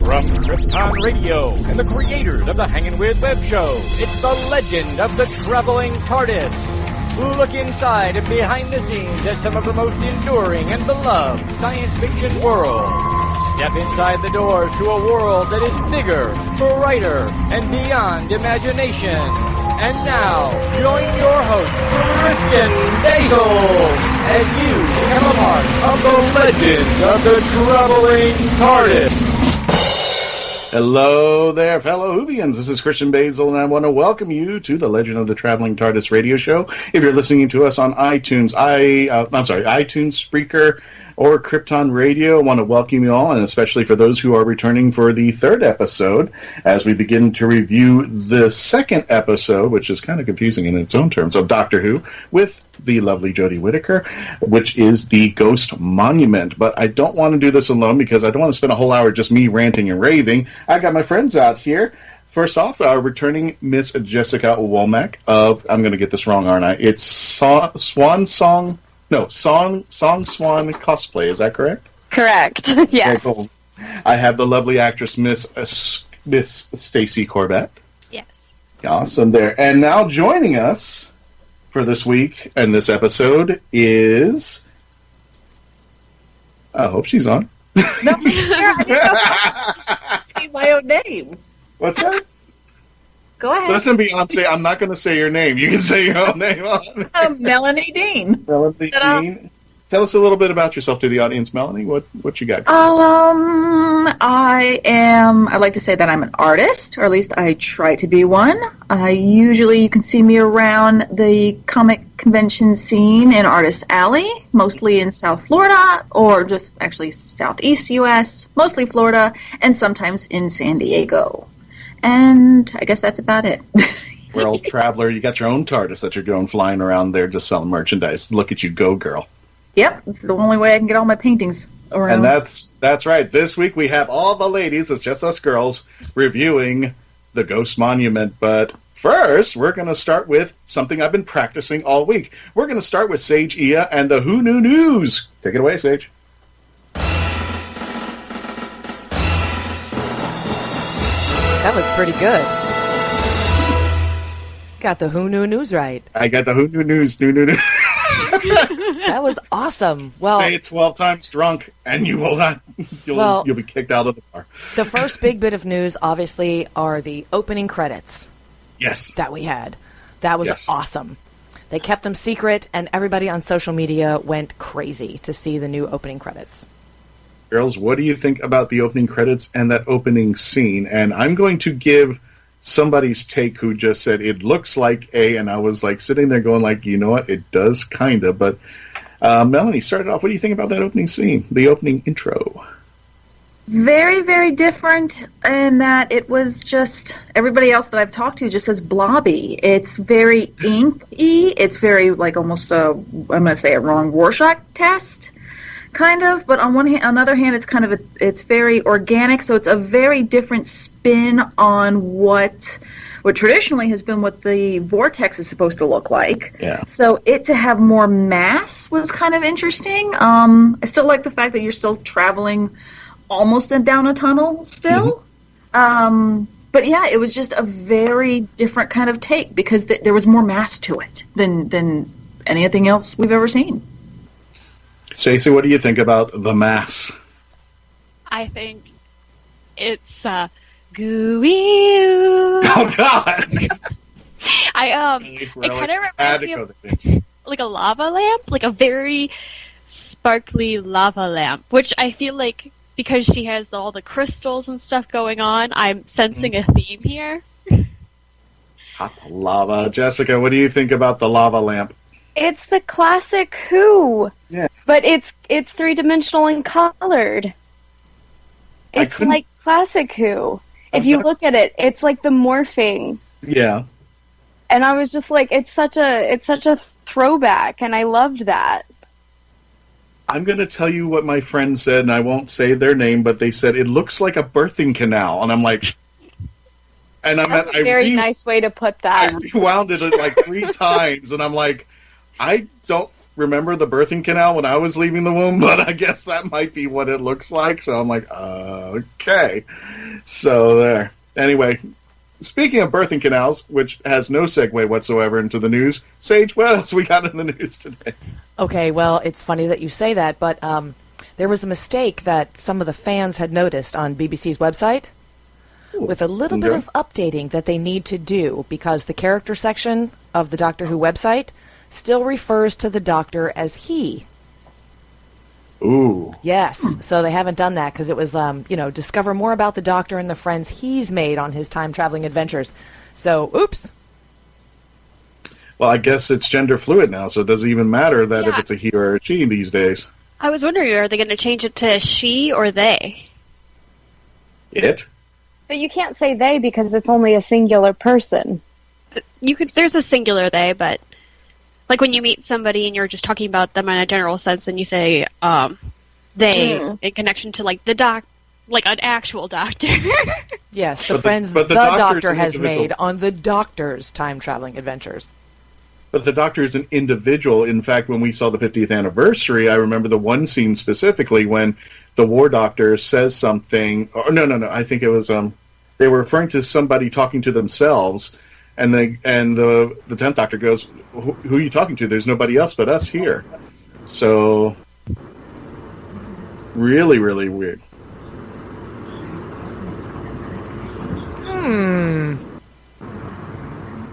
From Krypton Radio and the creators of the Hangin' With web show, it's the legend of the traveling Tardis. Look inside and behind the scenes at some of the most enduring and beloved science fiction worlds. Step inside the doors to a world that is bigger, brighter, and beyond imagination. And now, join your host, Christian Basil, as you become a part of the legend of the traveling Tardis. Hello there, fellow Whovians. This is Christian Basil, and I want to welcome you to the Legend of the Traveling TARDIS radio show. If you're listening to us on iTunes, iTunes, Spreaker, or Krypton Radio, I want to welcome you all, and especially for those who are returning for the third episode, as we begin to review the second episode, which is kind of confusing in its own terms, of Doctor Who, with the lovely Jodie Whittaker, which is the Ghost Monument. But I don't want to do this alone because I don't want to spend a whole hour just me ranting and raving. I got my friends out here. First off, returning Miss Jessica Womack of, I'm going to get this wrong, aren't I? It's Song Swan Cosplay. Is that correct? Correct. Yes. Okay, cool. I have the lovely actress Miss Stacey Corbett. Yes. Awesome there. And now joining us for this week and this episode is... I hope she's on. No, I didn't say my own name. What's that? Go ahead. Listen, Beyonce, I'm not going to say your name. You can say your own name on Melanie Dean. Melanie Dean. Tell us a little bit about yourself to the audience, Melanie. What you got? I'd like to say that I'm an artist, or at least I try to be one. Usually you can see me around the comic convention scene in Artist Alley, mostly in South Florida, or just actually Southeast U.S., mostly Florida, and sometimes in San Diego. And I guess that's about it. World traveler, you got your own TARDIS that you're going flying around there just selling merchandise. Look at you go, girl. Yep, it's the only way I can get all my paintings around. And that's right. This week we have all the ladies, it's just us girls, reviewing the Ghost Monument. But first, we're going to start with something I've been practicing all week. We're going to start with Sage Ia and the Who Knew News. Take it away, Sage. That was pretty good. Got the Who Knew News right. I got the Who Knew News. That was awesome. Well, say it 12 times drunk, and you will not. You'll be kicked out of the bar. The first big bit of news, obviously, are the opening credits. Yes. That we had. That was awesome. They kept them secret, and everybody on social media went crazy to see the new opening credits. Girls, what do you think about the opening credits and that opening scene? And I'm going to give somebody's take who just said it looks like and I was like sitting there going like, you know what, it does kind of. But Melanie, started off. What do you think about that opening scene, the opening intro? Very, very different in that it was just everybody else that I've talked to just says blobby. It's very inky. It's very like almost I'm going to say a wrong Rorschach test. Kind of, but on another hand, it's kind of it's very organic, so it's a very different spin on what traditionally has been what the vortex is supposed to look like. Yeah. So it to have more mass was kind of interesting. I still like the fact that you're still traveling almost down a tunnel still. Mm-hmm. But yeah, it was just a very different kind of take because there was more mass to it than anything else we've ever seen. Stacey, what do you think about the mass? I think it's gooey. Oh God! It kind of reminds me of like a lava lamp, like a very sparkly lava lamp, which I feel like because she has all the crystals and stuff going on, I'm sensing a theme here. Hot lava. Jessica, what do you think about the lava lamp? It's the classic Who. Yeah. But it's three-dimensional and colored. It's like classic Who. If you look at it, it's like the morphing. Yeah. And I was just like, it's such a throwback, and I loved that. I'm going to tell you what my friend said, and I won't say their name, but they said it looks like a birthing canal, and I'm like, and That's a very nice way to put that. I rewound it like 3 times, and I'm like, I don't remember the birthing canal when I was leaving the womb, but I guess that might be what it looks like. So I'm like, okay. So there. Anyway, speaking of birthing canals, which has no segue whatsoever into the news, Sage, what else we got in the news today? Okay, well, it's funny that you say that, but there was a mistake that some of the fans had noticed on BBC's website with a little bit of updating that they need to do, because the character section of the Doctor Who website still refers to the Doctor as he. Ooh. Yes, so they haven't done that because it was, discover more about the Doctor and the friends he's made on his time-traveling adventures. So, oops. Well, I guess it's gender fluid now, so it doesn't even matter that if it's a he or a she these days. I was wondering, are they going to change it to she or they? It? But you can't say they because it's only a singular person. There's a singular they, but like when you meet somebody and you're just talking about them in a general sense, and you say they in connection to like like an actual doctor. Yes, the friends the Doctor has made on the Doctor's time-traveling adventures. But the Doctor is an individual. In fact, when we saw the 50th anniversary, I remember the one scene specifically when the War Doctor says something. Or no. I think it was they were referring to somebody talking to themselves, and the 10th Doctor goes, "Who are you talking to? There's nobody else but us here." So, really, really weird.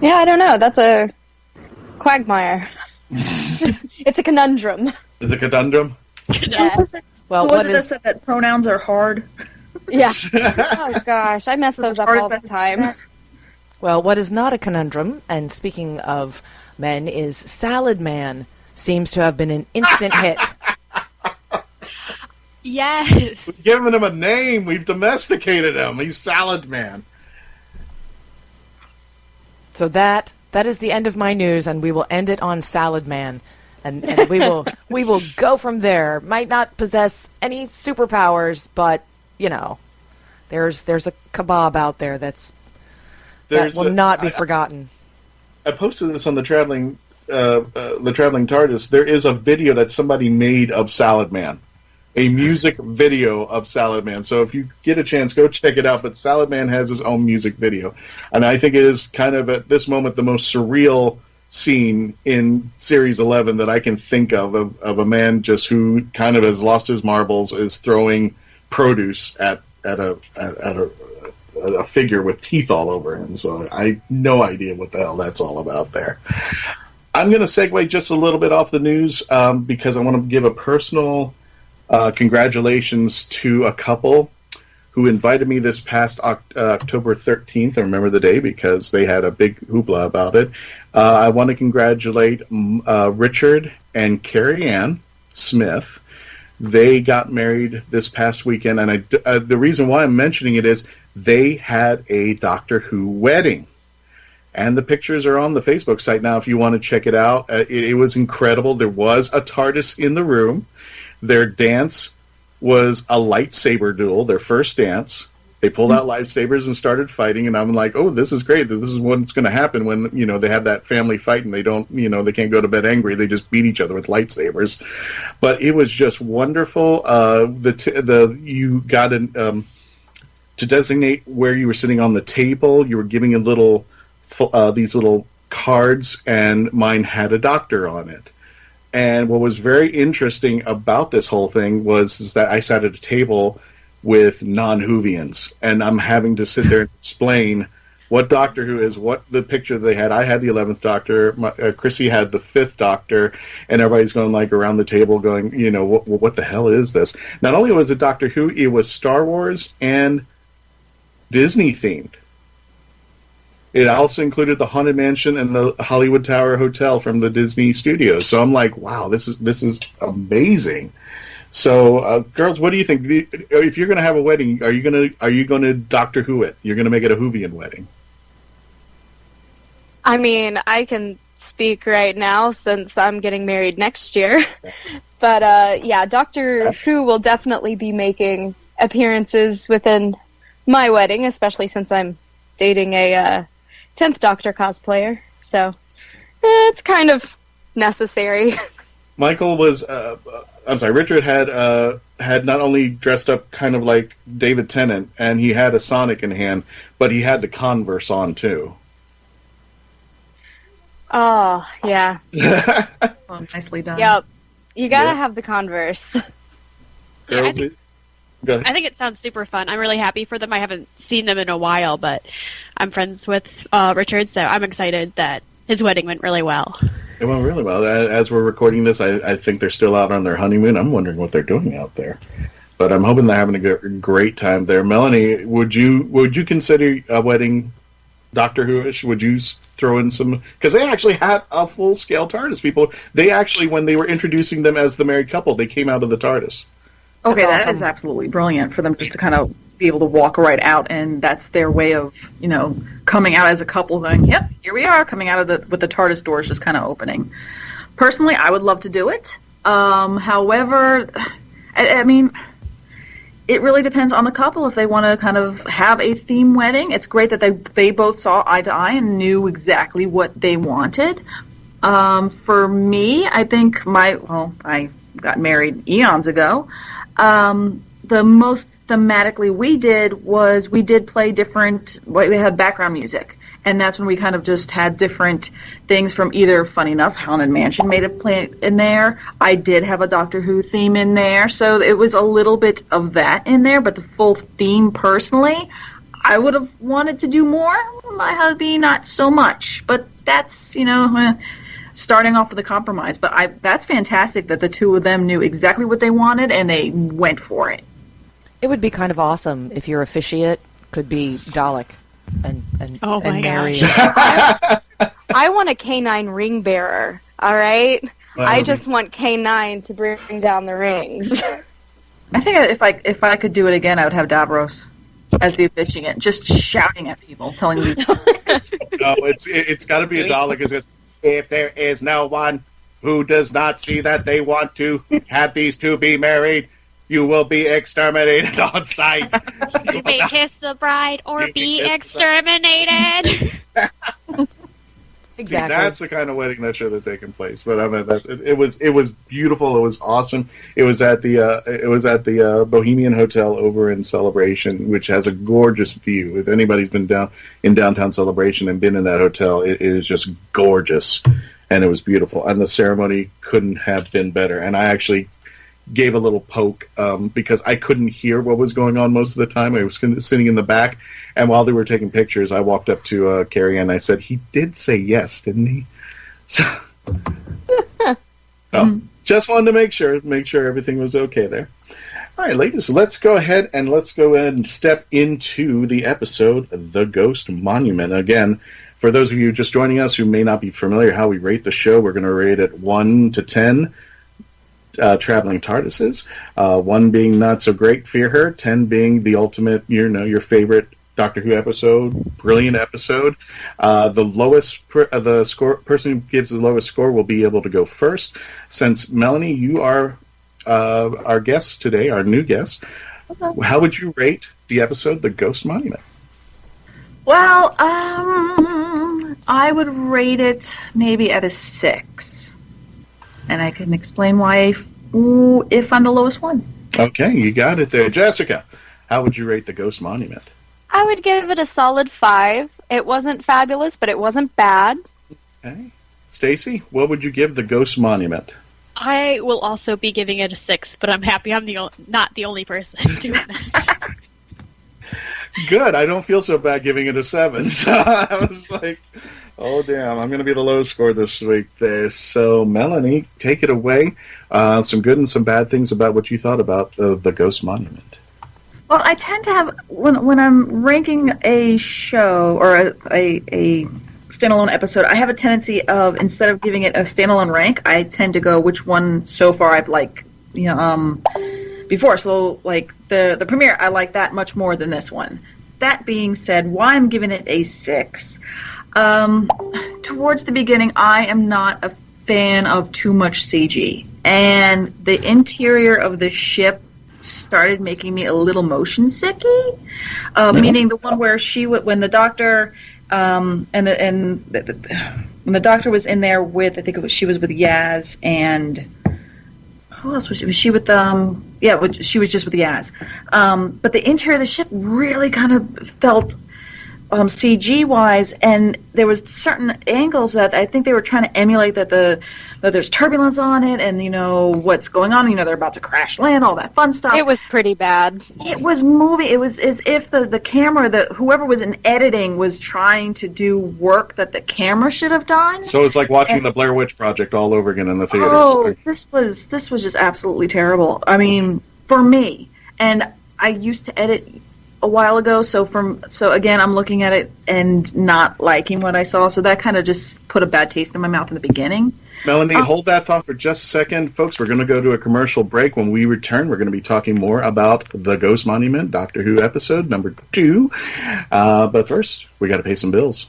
Yeah, I don't know. That's a quagmire. It's a conundrum. It's a conundrum? Yes. Well, what is it that pronouns are hard? Yeah. Oh, gosh. I mess those up all the time. Well, what is not a conundrum, and speaking of men, is Salad Man. Seems to have been an instant hit. Yes. We've given him a name. We've domesticated him. He's Salad Man. So that is the end of my news, and we will end it on Salad Man. And we will go from there. Might not possess any superpowers, but there's a kebab out there that will not be forgotten. I posted this on the traveling TARDIS. There is a video that somebody made of Salad Man, a music video of Salad Man. So if you get a chance, go check it out. But Salad Man has his own music video, and I think it is kind of at this moment the most surreal scene in Series 11 that I can think of a man just who kind of has lost his marbles, is throwing produce at a figure with teeth all over him. So I have no idea what the hell that's all about there. I'm going to segue just a little bit off the news because I want to give a personal congratulations to a couple who invited me this past October 13th. I remember the day because they had a big hoopla about it. I want to congratulate Richard and Carrie Ann Smith. They got married this past weekend, and the reason why I'm mentioning it is they had a Doctor Who wedding. And the pictures are on the Facebook site now if you want to check it out. It was incredible. There was a TARDIS in the room. Their dance was a lightsaber duel, their first dance. They pulled out lightsabers and started fighting, and I'm like, oh, this is great. This is what's going to happen when, they have that family fight and they don't, they can't go to bed angry. They just beat each other with lightsabers. But it was just wonderful. You got to designate where you were sitting on the table. You were giving these little cards, and mine had a doctor on it. And what was very interesting about this whole thing is that I sat at a table with non-Whovians, and I'm having to sit there and explain what Doctor Who is, what the picture they had. I had the 11th Doctor, Chrissy had the 5th Doctor, and everybody's going around the table going, what the hell is this? Not only was it Doctor Who, it was Star Wars and Disney themed. It also included the Haunted Mansion and the Hollywood Tower Hotel from the Disney Studios. So I'm like, wow, this is amazing. So, girls, what do you think? If you're going to have a wedding, are you going to Doctor Who it? You're going to make it a Whovian wedding? I mean, I can speak right now since I'm getting married next year. But Doctor Who will definitely be making appearances within my wedding, especially since I'm dating a 10th Doctor cosplayer. So it's kind of necessary. Michael was, Richard had not only dressed up kind of like David Tennant, and he had a Sonic in hand, but he had the Converse on too. Oh, yeah. Oh, nicely done. Yep. You gotta have the Converse. Yeah, I think it sounds super fun. I'm really happy for them. I haven't seen them in a while, but I'm friends with Richard, so I'm excited that his wedding went really well. It went really well. As we're recording this, I think they're still out on their honeymoon. I'm wondering what they're doing out there. But I'm hoping they're having a great time there. Melanie, would you consider a wedding Doctor Who-ish? Would you throw in some... Because they actually had a full-scale TARDIS. People, they actually, when they were introducing them as the married couple, they came out of the TARDIS. Okay, That's that awesome. is absolutely brilliant for them just to kind of be able to walk right out, and that's their way of, coming out as a couple, going, yep, here we are, coming out of with the TARDIS doors just kind of opening. Personally, I would love to do it. However, I mean, it really depends on the couple if they want to kind of have a theme wedding. It's great that they both saw eye to eye and knew exactly what they wanted. For me, I think I got married eons ago. The most thematically we did play different, we had background music, and that's when we kind of just had different things from either, funny enough, Haunted Mansion made a play in there. I did have a Doctor Who theme in there, so it was a little bit of that in there, but the full theme personally, I would have wanted to do more. My hubby, not so much, but that's, starting off with a compromise. But that's fantastic that the two of them knew exactly what they wanted and they went for it. It would be kind of awesome if your officiate could be Dalek and marry. I want a K9 ring bearer. All right, I just want K9 to bring down the rings. I think if I could do it again, I would have Davros as the officiant, just shouting at people, telling me. No, it's got to be a Dalek. If there is no one who does not see that they want to have these two be married, you will be exterminated on sight. You may kiss the bride or be exterminated. Exactly. See, that's the kind of wedding that should have taken place. But I mean, it was beautiful. It was awesome. It was at the Bohemian Hotel over in Celebration, which has a gorgeous view. If anybody's been down in downtown Celebration and been in that hotel, it is just gorgeous, and it was beautiful. And the ceremony couldn't have been better. And I actually gave a little poke because I couldn't hear what was going on most of the time. I was sitting in the back, and while they were taking pictures, I walked up to Carrie and I said, "He did say yes, didn't he?" So, just wanted to make sure everything was okay there. All right, ladies, let's go ahead and step into the episode, The Ghost Monument. Again, for those of you just joining us who may not be familiar how we rate the show, we're going to rate it 1 to 10. Traveling TARDISes, 1 being not so great, fear her, 10 being the ultimate, your favorite Doctor Who episode, brilliant episode. The lowest, person who gives the lowest score will be able to go first. Since Melanie, you are our guest today, our new guest, how would you rate the episode, The Ghost Monument? Well, I would rate it maybe at a 6. And I can explain why if I'm the lowest one. Okay, you got it there. Jessica, how would you rate The Ghost Monument? I would give it a solid 5. It wasn't fabulous, but it wasn't bad. Okay. Stacy, what would you give The Ghost Monument? I will also be giving it a 6, but I'm happy I'm not the only person doing that. Good. I don't feel so bad giving it a 7. So I was like, oh, damn, I'm going to be the lowest score this week there. So, Melanie, take it away. Some good and some bad things about what you thought about the Ghost Monument. Well, I tend to have, when I'm ranking a show or a standalone episode, I have a tendency of, instead of giving it a standalone rank, I tend to go which one so far I've liked, before. So, like, the premiere, I like that much more than this one. That being said, why I'm giving it a 6... towards the beginning, I am not a fan of too much CG, and the interior of the ship started making me a little motion sicky. Meaning the one where when the Doctor the doctor was in there with, I think she was with Yaz, and who else was she? Was she with she was just with Yaz. But the interior of the ship really kind of felt CG wise, and there was certain angles that I think they were trying to emulate that there's turbulence on it, and what's going on. They're about to crash land, all that fun stuff. It was pretty bad. It was moving. It was as if the camera, whoever was in editing was trying to do work that the camera should have done. So it's like watching the Blair Witch Project all over again in the theaters. Oh, this was just absolutely terrible. I mean, for me, and I used to edit a while ago, so again, I'm looking at it and not liking what I saw, so that kind of just put a bad taste in my mouth in the beginning. Melanie, hold that thought for just a second. Folks, we're going to go to a commercial break. When we return, we're going to be talking more about The Ghost Monument, Doctor Who episode number 2. But first, we got to pay some bills.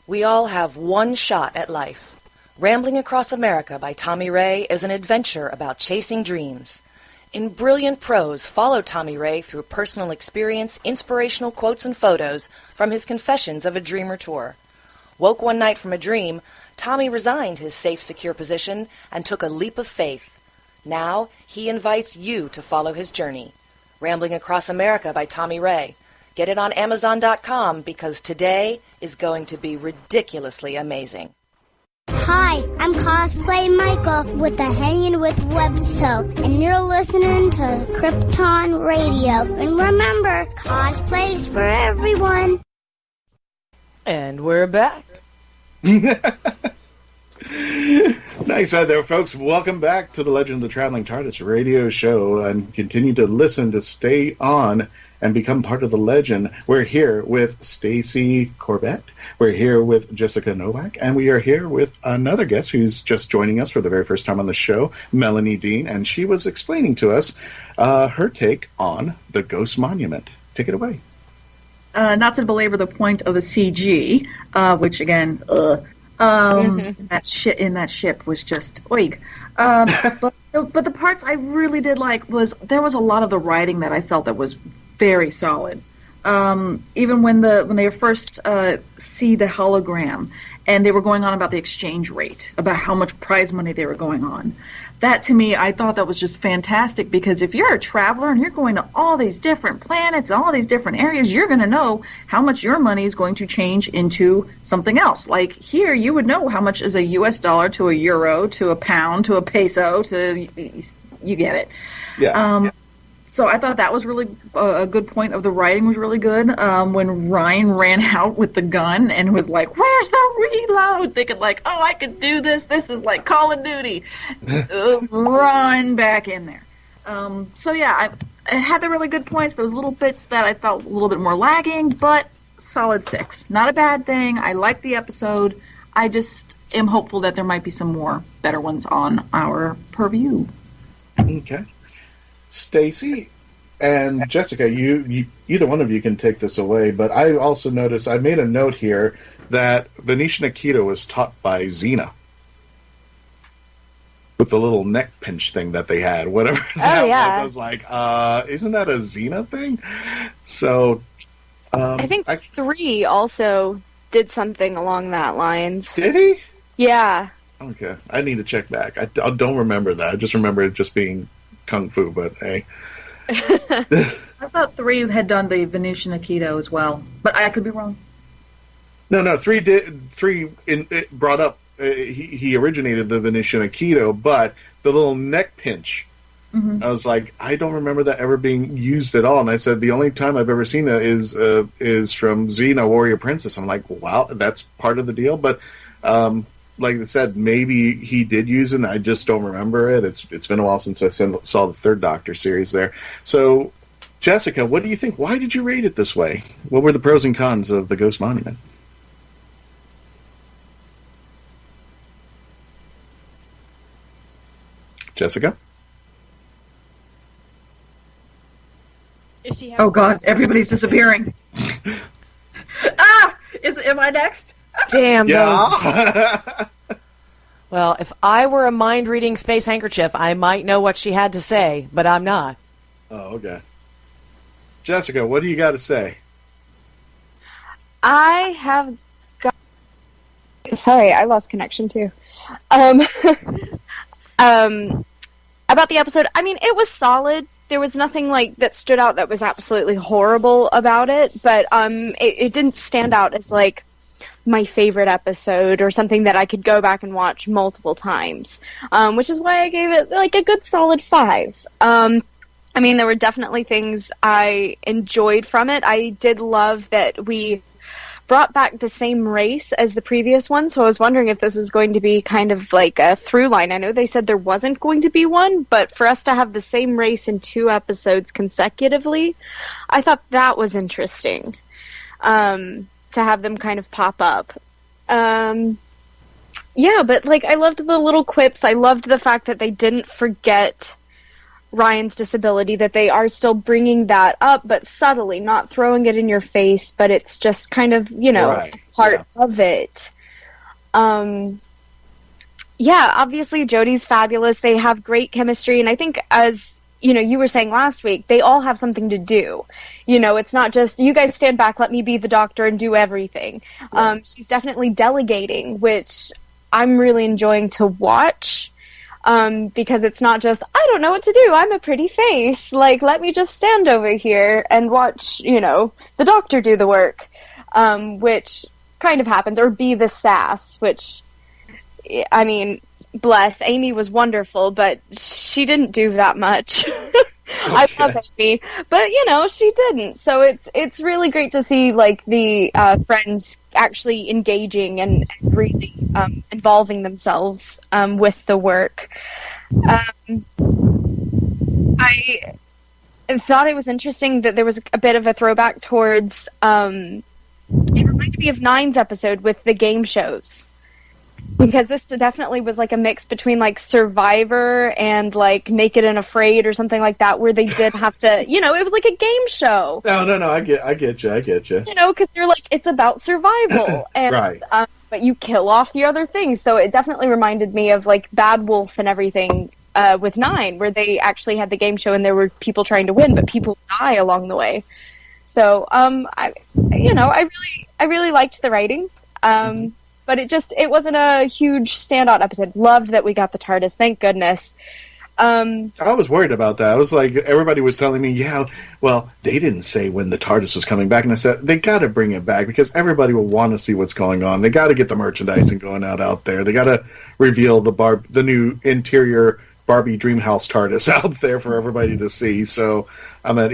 We all have one shot at life. Rambling Across America by Tommy Ray is an adventure about chasing dreams. In brilliant prose, follow Tommy Ray through personal experience, inspirational quotes, and photos from his Confessions of a Dreamer tour. Woke one night from a dream, Tommy resigned his safe, secure position and took a leap of faith. Now, he invites you to follow his journey. Rambling Across America by Tommy Ray. Get it on Amazon.com because today is going to be ridiculously amazing. Hi, I'm Cosplay Michael with the Hanging with Web Show, and you're listening to Krypton Radio. And remember, cosplay's for everyone. And we're back. Nice out there, folks. Welcome back to the Legend of the Traveling TARDIS radio show, and continue to listen to stay on and become part of the legend. We're here with Stacy Corbett. We're here with Jessica Novak, and we are here with another guest who's just joining us for the very first time on the show, Melanie Dean, and she was explaining to us her take on the Ghost Monument. Take it away. Not to belabor the point of the CG, which again, that shit in that ship was just oig. But the parts I really did like was there was a lot of the writing that I felt that was very solid. Even when they first see the hologram and they were going on about the exchange rate, about how much prize money they were going on. That, to me, I thought that was just fantastic, because if you're a traveler and you're going to all these different planets, all these different areas, you're going to know how much your money is going to change into something else. Like here, you would know how much is a US dollar to a euro, to a pound, to a peso, you get it. Yeah. So I thought that was really a good point of the writing was really good. When Ryan ran out with the gun and was like, "Where's the reload?" Thinking like, "Oh, I could do this. This is like Call of Duty." Run back in there. So yeah, I had the really good points. Those little bits that I felt a little bit more lagging, but solid 6. Not a bad thing. I liked the episode. I just am hopeful that there might be some more better ones on our purview. Okay. Stacy and Jessica, you either one of you can take this away, but I also noticed, I made a note here that Venetian Aikido was taught by Xena. With the little neck pinch thing that they had, whatever that was. I was like, isn't that a Xena thing? So, I think 3 also did something along that lines. Did he? Yeah. Okay, I need to check back. I don't remember that. I just remember it just being Kung Fu, but hey. I thought 3 had done the Venetian Aikido as well, but I could be wrong. No, 3 did. 3 brought up. He originated the Venetian Aikido, but the little neck pinch. Mm-hmm. I was like, I don't remember that ever being used at all. And I said the only time I've ever seen that is from Xena Warrior Princess. I'm like, wow, that's part of the deal. But like I said, maybe he did use it, and I just don't remember it. It's been a while since I saw the third Doctor series there. So, Jessica, what do you think? Why did you rate it this way? What were the pros and cons of the Ghost Monument? Jessica? Oh, God, everybody's disappearing. Am I next? Damn those. Well, if I were a mind-reading space handkerchief, I might know what she had to say, but I'm not. Oh, okay. Jessica, what do you got to say? I have got Sorry, I lost connection too. About the episode, I mean, it was solid. There was nothing like that stood out that was absolutely horrible about it, but it didn't stand out as like my favorite episode or something that I could go back and watch multiple times, which is why I gave it like a good solid 5. I mean, there were definitely things I enjoyed from it. I did love that we brought back the same race as the previous one, so I was wondering if this is going to be kind of like a through line. I know they said there wasn't going to be one, but for us to have the same race in 2 episodes consecutively, I thought that was interesting, to have them kind of pop up. Yeah, but like I loved the little quips. I loved the fact that they didn't forget Ryan's disability, that they are still bringing that up, but subtly, not throwing it in your face, but it's just kind of, part of it. Yeah, obviously Jodie's fabulous. They have great chemistry, and I think, as you were saying last week, they all have something to do. It's not just, you guys stand back, let me be the doctor and do everything. Right. She's definitely delegating, which I'm really enjoying to watch. Because it's not just, I don't know what to do, I'm a pretty face, like, let me just stand over here and watch, the doctor do the work, which kind of happens, or be the sass, which, I mean, bless, Amy was wonderful, but she didn't do that much. I love Amy, but she didn't. So it's really great to see like the friends actually engaging and really involving themselves with the work. I thought it was interesting that there was a bit of a throwback towards. It reminded me of Nine's episode with the game shows. Because this definitely was like a mix between like Survivor and like Naked and Afraid or something like that, where they did have to, it was like a game show. No, I get you. Because they're like, it's about survival, and right. But you kill off the other things. So it definitely reminded me of like Bad Wolf and everything with Nine, where they actually had the game show and there were people trying to win, but people die along the way. So I really liked the writing. But it wasn't a huge standout episode. Loved that we got the TARDIS. Thank goodness. I was worried about that. I was like, everybody was telling me, they didn't say when the TARDIS was coming back. And I said, they got to bring it back because everybody will want to see what's going on. They got to get the merchandising going out there. They got to reveal the new interior Barbie Dreamhouse TARDIS out there for everybody to see. So, I mean,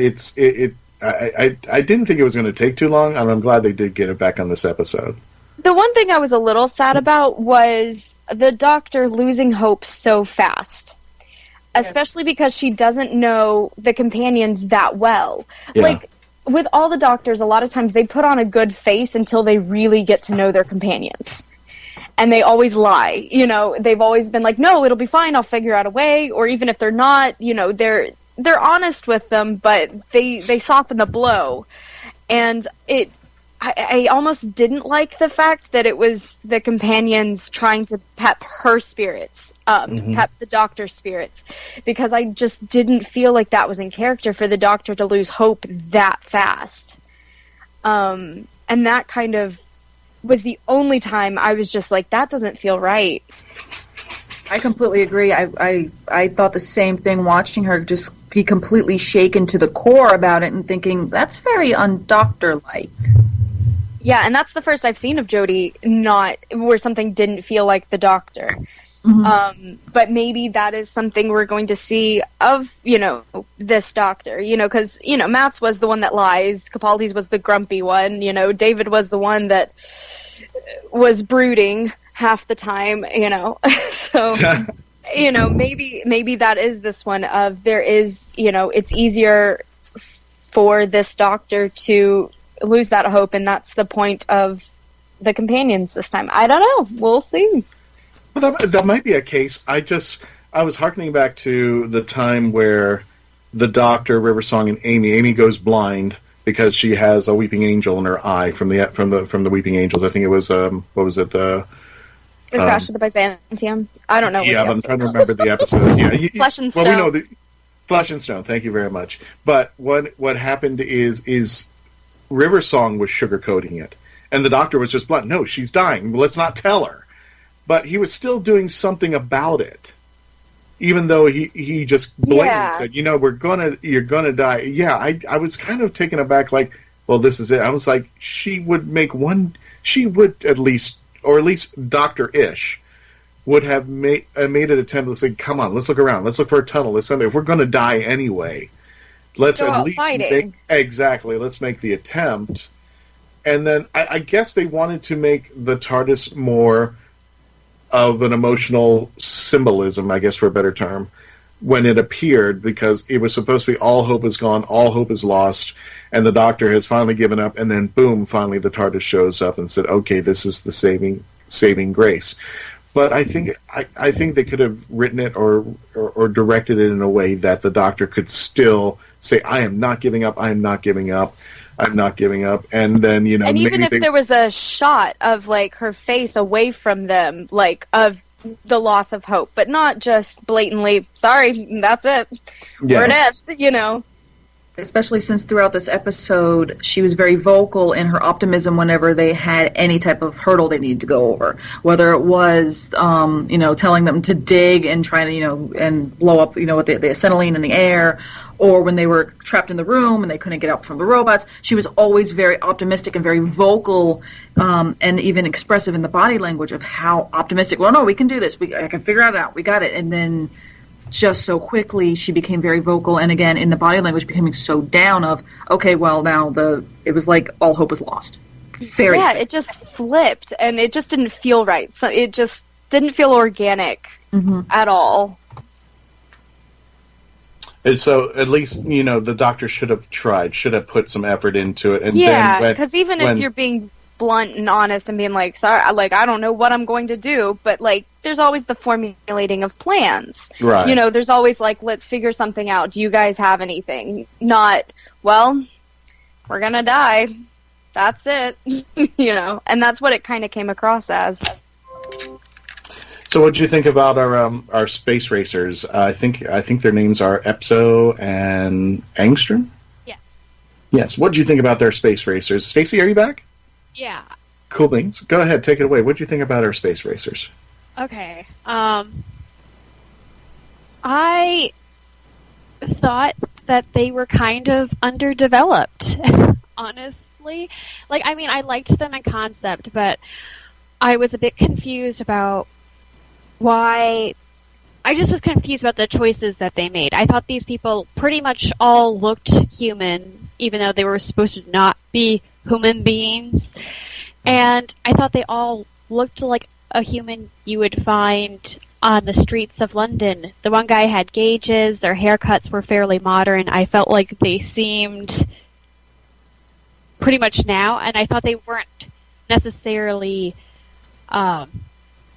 I didn't think it was going to take too long, and I'm glad they did get it back on this episode. The one thing I was a little sad about was the doctor losing hope so fast. Especially because she doesn't know the companions that well. Yeah. Like, with all the doctors, a lot of times they put on a good face until they really get to know their companions. And they always lie. They've always been like, no, it'll be fine, I'll figure out a way. Or even if they're not, they're honest with them, but they soften the blow. And I almost didn't like the fact that it was the companions trying to pep her spirits up, pep the doctor's spirits, because I just didn't feel like that was in character for the doctor to lose hope that fast. And that kind of was the only time I was just like, that doesn't feel right. I completely agree. I thought the same thing, watching her just be completely shaken to the core about it and thinking, that's very undoctor-like. Yeah, and that's the first I've seen of Jodie where something didn't feel like the doctor. But maybe that is something we're going to see of, this doctor, because, Matt's was the one that lies, Capaldi's was the grumpy one, David was the one that was brooding half the time, so, maybe that is this one of there is, it's easier for this doctor to lose that hope, and that's the point of the companions this time. I don't know. We'll see. Well, that might be a case. I was hearkening back to the time where the Doctor, Riversong, and Amy goes blind because she has a weeping angel in her eye from the Weeping Angels. I think it was what was it? The Crash of the Byzantium. I don't know. Yeah, but I'm trying to remember the episode. Yeah, Flesh and Stone. Well, we know Flesh and Stone. Thank you very much. But what happened is Riversong was sugarcoating it, And the Doctor was just blunt. No, she's dying. Let's not tell her. But he was still doing something about it. Even though he just blatantly said, you're gonna die. Yeah, I was kind of taken aback, like, well, this is it. I was like, she would at least Doctor-ish, would have made an attempt to say, come on, let's look around. Let's look for a tunnel. Let's if we're gonna die anyway, let's go at least let's make the attempt. And then I guess they wanted to make the TARDIS more of an emotional symbolism, I guess for a better term, when it appeared, because it was supposed to be all hope is gone, all hope is lost, and the Doctor has finally given up, and then boom, finally the TARDIS shows up and said, okay, this is the saving grace. But I think they could have written it or directed it in a way that the Doctor could still say, I am not giving up, I am not giving up, I'm not giving up, and then, and even if there was a shot of, like, her face away from them, like, of the loss of hope, but not just blatantly, sorry, that's it, we're dead, Especially since throughout this episode, she was very vocal in her optimism whenever they had any type of hurdle they needed to go over. Whether it was, telling them to dig and try to, and blow up, with the acetylene in the air, or when they were trapped in the room and they couldn't get out from the robots. She was always very optimistic and very vocal, and even expressive in the body language of how optimistic, well, no, we can do this. I can figure it out. We got it. And then just so quickly she became very vocal, and again in the body language becoming so down of, okay, well, now it was like all hope was lost. It just flipped, and it just didn't feel right. So it just didn't feel organic at all. And so at least, the Doctor should have put some effort into it. And because even if you're being blunt and honest and being like, sorry, like, I don't know what I'm going to do, but, like, there's always the formulating of plans. Right. There's always, like, let's figure something out. Do you guys have anything? Not, well, we're gonna die. That's it. And that's what it kind of came across as. So what did you think about our space racers? I think their names are Epso and Angstrom? Yes. What did you think about their space racers? Stacey, are you back? Yeah. Cool beans. Go ahead, take it away. What do you think about our space racers? Okay. I thought that they were kind of underdeveloped, honestly. Like, I mean, I liked them in concept, but I was a bit confused about why. I just was confused about the choices that they made. I thought these people pretty much all looked human, even though they were supposed to not be human beings. And I thought they all looked like a human you would find on the streets of London. The one guy had gauges, their haircuts were fairly modern. I felt like they seemed pretty much now, and I thought they weren't necessarily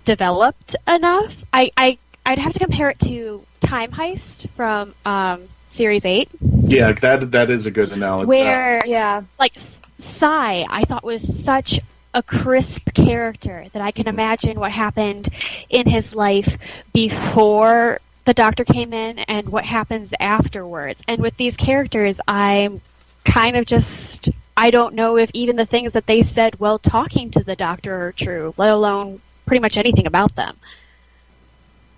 developed enough. I'd have to compare it to Time Heist from Series 8. Yeah, that is a good analogy. Where, like, Sai, I thought was such a crisp character that I can imagine what happened in his life before the Doctor came in and what happens afterwards. And with these characters, I'm kind of just, I don't know if even the things that they said while talking to the Doctor are true, let alone pretty much anything about them.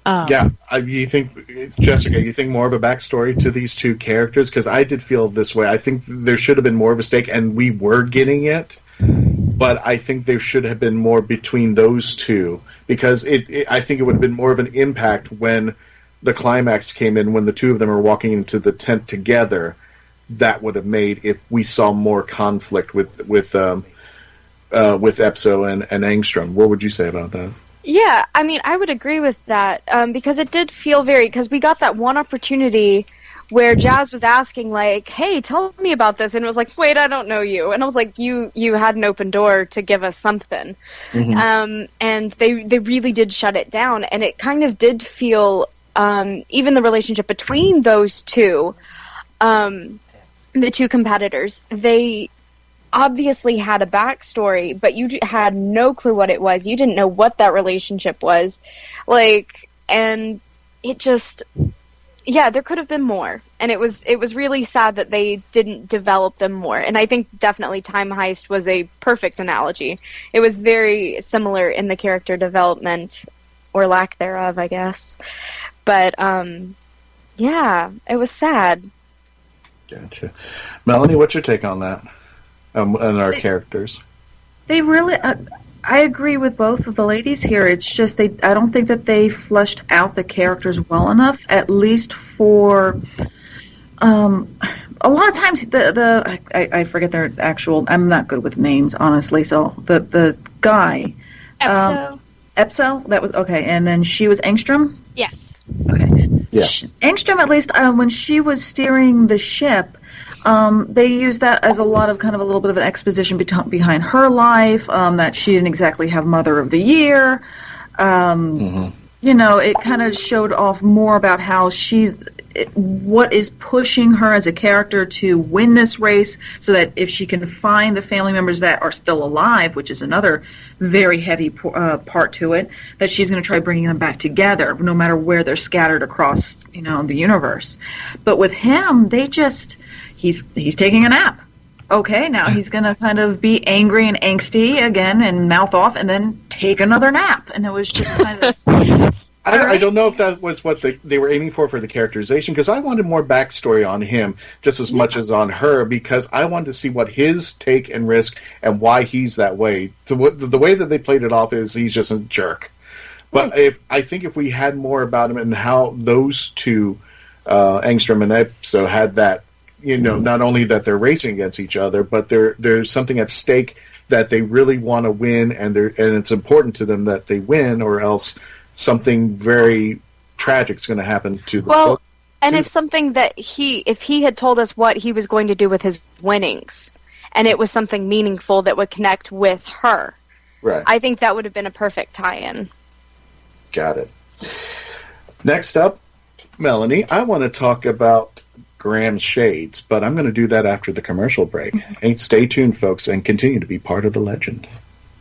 You think, Jessica, you think more of a backstory to these two characters? Because I did feel this way. I think there should have been more of a stake, and we were getting it, but I think there should have been more between those two, because I think it would have been more of an impact when the climax came in, when the two of them are walking into the tent together. That would have made, if we saw more conflict with Epso and Angstrom. What would you say about that? Yeah, I mean, I would agree with that, because it did feel because we got that one opportunity where Jazz was asking, like, hey, tell me about this, and it was like, wait, I don't know you. And I was like, you had an open door to give us something. Mm-hmm. And they really did shut it down, and it kind of did feel, even the relationship between those two, the two competitors, they obviously had a backstory, but you had no clue what it was. You didn't know what that relationship was. Like, and it just, Yeah, there could have been more, and it was really sad that they didn't develop them more. And I think definitely Time Heist was a perfect analogy. It was very similar in the character development, or lack thereof, I guess. But yeah, it was sad. Gotcha. Melanie, what's your take on that? And our characters? They really... I agree with both of the ladies here. It's just I don't think that they fleshed out the characters well enough, at least for a lot of times I forget their actual. I'm not good with names, honestly. So the guy, Epso, that was okay, and then she was Engstrom. Yes. Okay. Yeah. Engstrom, at least when she was steering the ship. They used that as a lot of kind of a little bit of an exposition behind her life, that she didn't exactly have Mother of the Year. You know, it kind of showed off more about how what is pushing her as a character to win this race, so that if she can find the family members that are still alive, which is another very heavy part to it, that she's going to try bringing them back together, no matter where they're scattered across, the universe. But with him, they just... He's taking a nap. Okay, now he's going to kind of be angry and angsty again and mouth off and then take another nap. And it was just kind of... I don't know if that was what they were aiming for the characterization, because I wanted more backstory on him just as much as on her, because I wanted to see what his take and risk and why he's that way. The way that they played it off is he's just a jerk. But I think if we had more about him and how those two, Engstrom and Epso, had that, not only that they're racing against each other, but there's something at stake that they really want to win, and it's important to them that they win, or else something very tragic is going to happen to the Well, and if something that if he had told us what he was going to do with his winnings, and it was something meaningful that would connect with her, right? I think that would have been a perfect tie-in. Got it. Next up, Melanie, I want to talk about Graham's Shades, but I'm going to do that after the commercial break. Hey, stay tuned, folks, and continue to be part of the legend.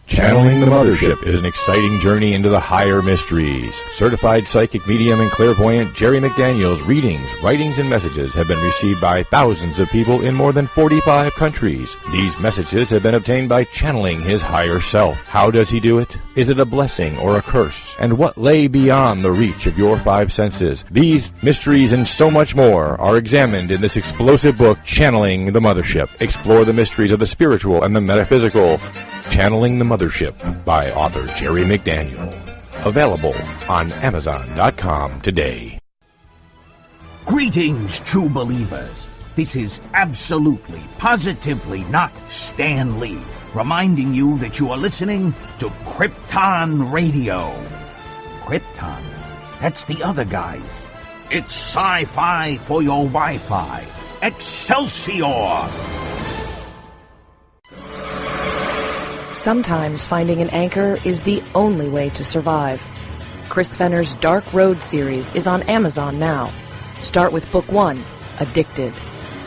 Channeling the Mothership is an exciting journey into the higher mysteries. Certified psychic medium and clairvoyant Jerry McDaniel's readings, writings, and messages have been received by thousands of people in more than 45 countries. These messages have been obtained by channeling his higher self. How does he do it? Is it a blessing or a curse? And what lay beyond the reach of your five senses? These mysteries and so much more are examined in this explosive book, Channeling the Mothership. Explore the mysteries of the spiritual and the metaphysical. Channeling the Mothership by author Jerry McDaniel. Available on Amazon.com today. Greetings, true believers. This is absolutely, positively not Stan Lee, reminding you that you are listening to Krypton Radio. Krypton? That's the other guys. It's sci-fi for your Wi-Fi. Excelsior! Sometimes finding an anchor is the only way to survive. Chris Fenner's Dark Road series is on Amazon now. Start with Book 1, Addicted.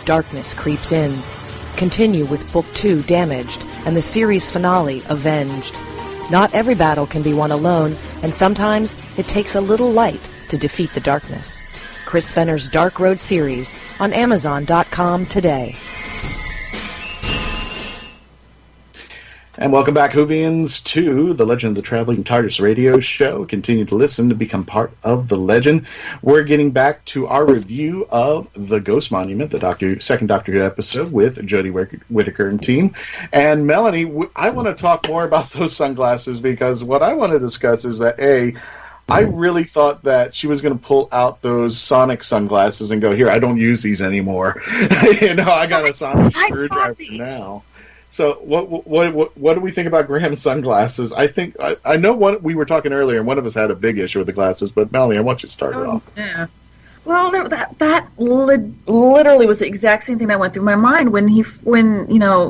Darkness creeps in. Continue with Book 2, Damaged, and the series finale, Avenged. Not every battle can be won alone, and sometimes it takes a little light to defeat the darkness. Chris Fenner's Dark Road series on Amazon.com today. And welcome back, Whovians, to the Legend of the Traveling Tardis radio show. Continue to listen to become part of the legend. We're getting back to our review of The Ghost Monument, the second Doctor Who episode with Jodie Whittaker and team. And Melanie, I want to talk more about those sunglasses, because what I want to discuss is that, I really thought that she was going to pull out those sonic sunglasses and go, here, I don't use these anymore. I got a sonic screwdriver now. So what do we think about Graham's sunglasses? I know we were talking earlier, and one of us had a big issue with the glasses, but Melanie, I want you to start it off. Yeah. Well, that literally was the exact same thing that went through my mind when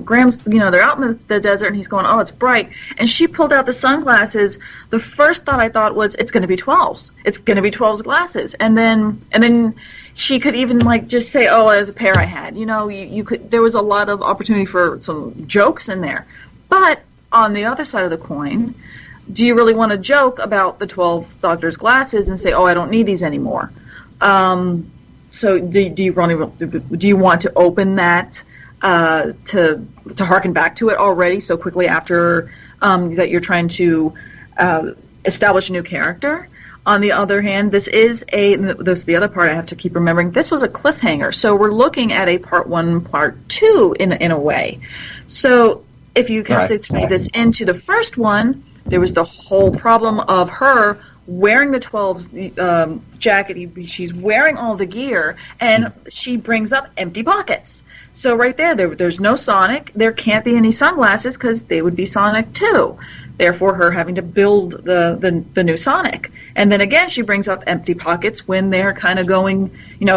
Graham's, they're out in the desert and he's going, oh, it's bright, and she pulled out the sunglasses. The first thought I thought was, it's going to be 12's. It's going to be 12's glasses, and then she could even just say, oh, there's a pair I had. You could. There was a lot of opportunity for some jokes in there. But on the other side of the coin, do you really want to joke about the 12th Doctor's glasses and say, oh, I don't need these anymore? So do you want to open that to harken back to it already so quickly after that you're trying to establish a new character? On the other hand, this is the other part I have to keep remembering. This was a cliffhanger, so we're looking at a part 1, part 2 in a way. So if you have to tie this into the first one, there was the whole problem of her wearing the 12's jacket. She's wearing all the gear, and she brings up empty pockets. So right there's no Sonic. There can't be any sunglasses because they would be Sonic too. Therefore, her having to build the new Sonic. And then again, she brings up empty pockets when they're kind of going,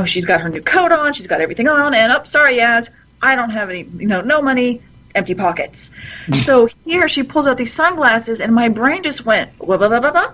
she's got her new coat on, she's got everything on, and sorry, Yaz, I don't have any, no money, empty pockets. So here she pulls out these sunglasses, and my brain just went, blah, blah, blah, blah, blah,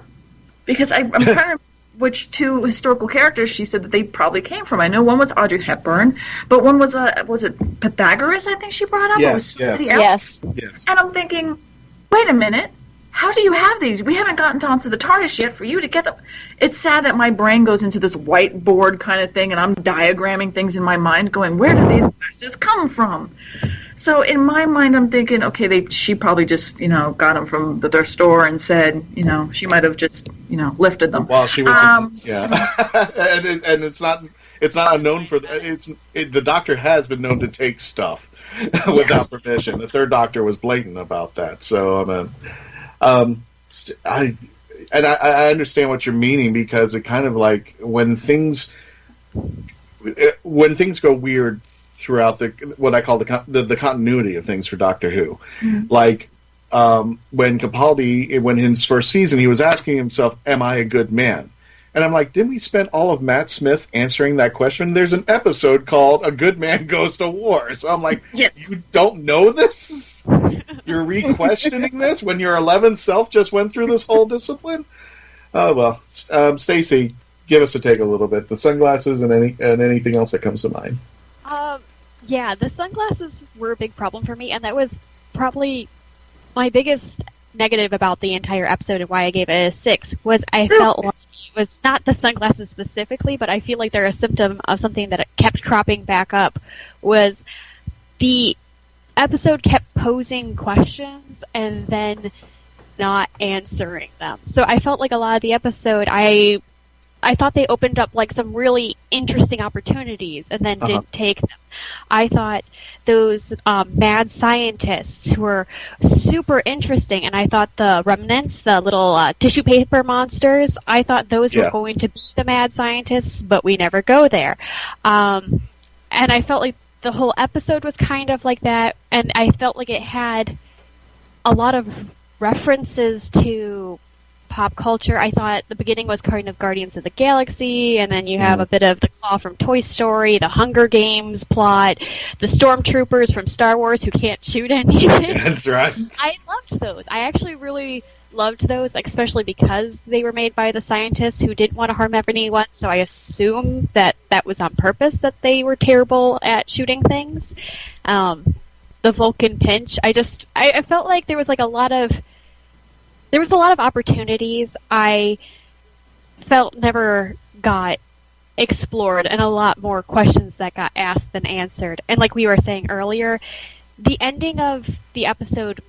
because I'm trying to remember which 2 historical characters she said that they probably came from. I know one was Audrey Hepburn, but one was it Pythagoras, I think she brought up? Yes. Yes. And I'm thinking, wait a minute, how do you have these? We haven't gotten onto the TARDIS yet for you to get them. It's sad that my brain goes into this whiteboard kind of thing, and I'm diagramming things in my mind going, where do these glasses come from? So in my mind, I'm thinking, okay, she probably just, got them from the thrift store and said, she might have just, lifted them. While she was, and it's not unknown for the Doctor has been known to take stuff without permission. The Third Doctor was blatant about that. So I understand what you're meaning, because it kind of like when things go weird throughout what I call the continuity of things for Doctor Who. Like when Capaldi, when in his first season, he was asking himself, am I a good man? And I'm like, didn't we spend all of Matt Smith answering that question? There's an episode called A Good Man Goes to War. So I'm like, yes. You don't know this? You're re-questioning this when your 11th self just went through this whole discipline? Oh, well. Stacey, give us a take a little bit. The sunglasses and anything else that comes to mind. Yeah, the sunglasses were a big problem for me, and that was probably my biggest negative about the entire episode and why I gave it a 6, was I felt like it was not the sunglasses specifically, but I feel like they're a symptom of something that kept cropping back up, was the episode kept posing questions and then not answering them. So I felt like a lot of the episode, I thought they opened up like some really interesting opportunities and then didn't take them. I thought those mad scientists were super interesting, and I thought the remnants, the little tissue paper monsters, I thought those were going to be the mad scientists, but we never go there. And I felt like the whole episode was kind of like that, and I felt like it had a lot of references to pop culture. I thought the beginning was kind of Guardians of the Galaxy, and then you have a bit of the Claw from Toy Story, the Hunger Games plot, the Stormtroopers from Star Wars who can't shoot anything. That's right. I loved those. I actually really loved those, especially because they were made by the scientists who didn't want to harm anyone, so I assume that was on purpose, that they were terrible at shooting things. The Vulcan pinch, I felt like there was a lot of opportunities I felt never got explored, and a lot more questions that got asked than answered. And like we were saying earlier, the ending of the episode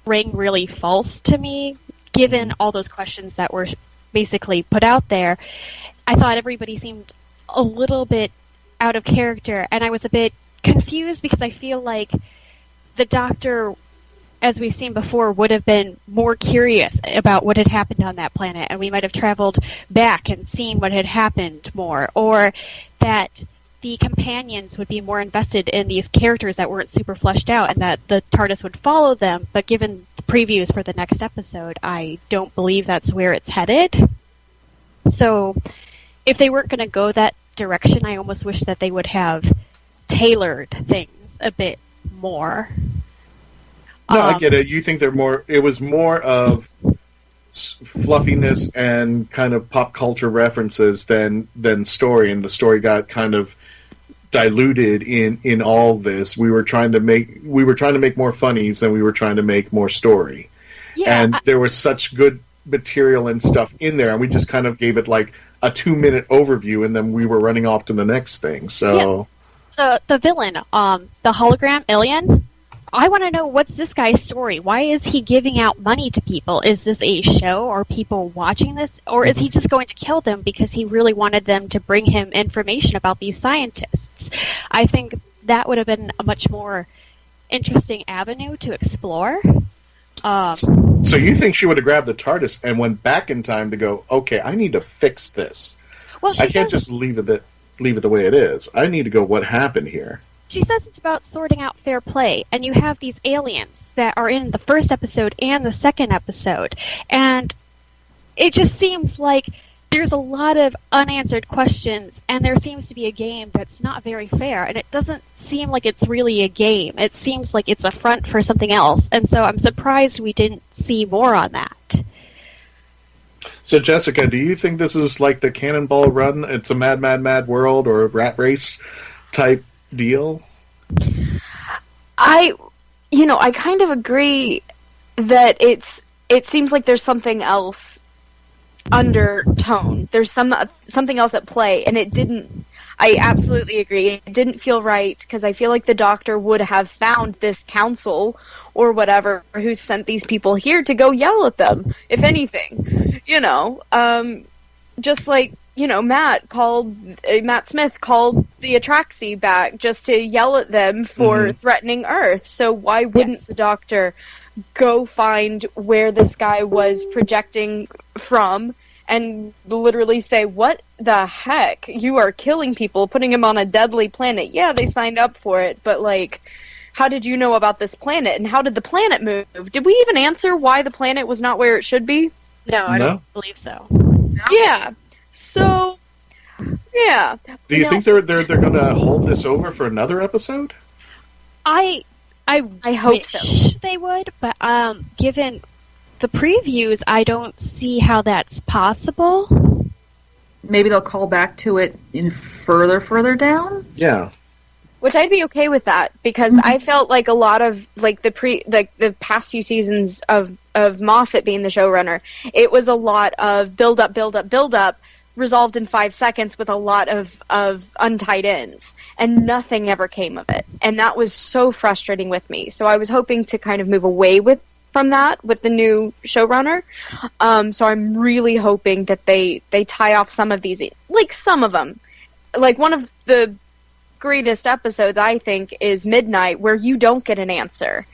rang really false to me, given all those questions that were basically put out there. I thought everybody seemed a little bit out of character, and I was a bit confused because I feel like the Doctor, as we've seen before, would have been more curious about what had happened on that planet, and we might have traveled back and seen what had happened more, or that the companions would be more invested in these characters that weren't super fleshed out, and that the TARDIS would follow them. But given the previews for the next episode, I don't believe that's where it's headed. So if they weren't going to go that direction, I almost wish that they would have tailored things a bit more. No, I get it. You think it was more of fluffiness and kind of pop culture references than story, and the story got kind of diluted in all this. We were trying to make more funnies than we were trying to make more story. Yeah, and there was such good material and stuff in there, and we just kind of gave it like a 2-minute overview, and then we were running off to the next thing. So the villain, the hologram alien, I want to know, what's this guy's story? Why is he giving out money to people? Is this a show? Are people watching this? Or is he just going to kill them because he really wanted them to bring him information about these scientists? I think that would have been a much more interesting avenue to explore. So you think she would have grabbed the TARDIS and went back in time to go, okay, I need to fix this. Well, I can't just leave it the way it is. I need to go, what happened here? She says it's about sorting out fair play, and you have these aliens that are in the first episode and the second episode, and it just seems like there's a lot of unanswered questions, and there seems to be a game that's not very fair, and it doesn't seem like it's really a game. It seems like it's a front for something else, and so I'm surprised we didn't see more on that. So, Jessica, do you think this is like the Cannonball Run? It's a Mad, Mad, Mad World or a Rat Race type deal? I kind of agree that it seems like there's something else undertone. There's something else at play, and it didn't. I absolutely agree. It didn't feel right because I feel like the Doctor would have found this council or whatever who sent these people here to go yell at them, if anything. Just like, Matt Smith called the Atraxi back just to yell at them for threatening Earth. So why wouldn't the Doctor go find where this guy was projecting from and literally say, what the heck? You are killing people, putting him on a deadly planet. Yeah, they signed up for it, but how did you know about this planet, and how did the planet move? Did we even answer why the planet was not where it should be? No, I don't believe so. Yeah. So, yeah. Do you think they're going to hold this over for another episode? I hope so. They would, but given the previews, I don't see how that's possible. Maybe they'll call back to it in further down? Yeah. Which I'd be okay with that, because I felt like a lot of the past few seasons of Moffat being the showrunner, it was a lot of build up, resolved in 5 seconds with a lot of untied ends, and nothing ever came of it, and that was so frustrating with me. So I was hoping to kind of move away from that with the new showrunner. So I'm really hoping that they tie off some of these, some of them, one of the greatest episodes, I think, is Midnight, where you don't get an answer.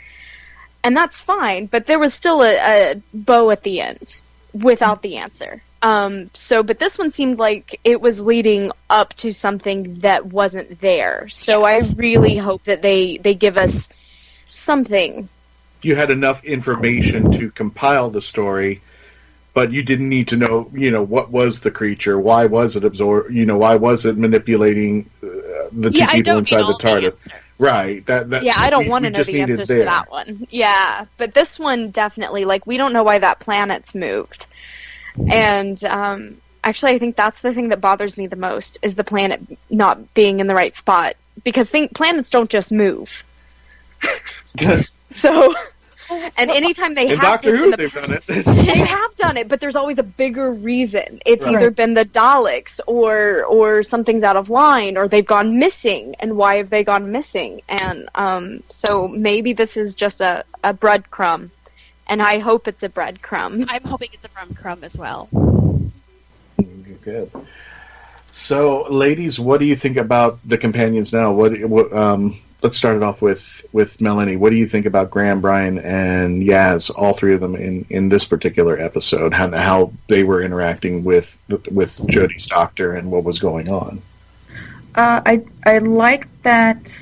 And that's fine, but there was still a bow at the end without the answer. But this one seemed like it was leading up to something that wasn't there. So yes. I really hope that they give us something. You had enough information to compile the story, but you didn't need to know, what was the creature, why was it absorbed, why was it manipulating the two people inside the TARDIS. Right. I don't want to know the answers for that one. Yeah, but this one definitely, we don't know why that planet's moved. And actually, I think that's the thing that bothers me the most, is the planet not being in the right spot. Because planets don't just move. So... And anytime they have Doctor Who, they've done it. They have done it, but there's always a bigger reason. It's either been the Daleks, or something's out of line, or they've gone missing. And why have they gone missing? And so maybe this is just a breadcrumb, and I hope it's a breadcrumb. I'm hoping it's a breadcrumb as well. Good. So, ladies, what do you think about the companions now? Let's start it off with Melanie. What do you think about Graham, Brian, and Yaz, all three of them in this particular episode, how they were interacting with Jodie's doctor and what was going on? I like that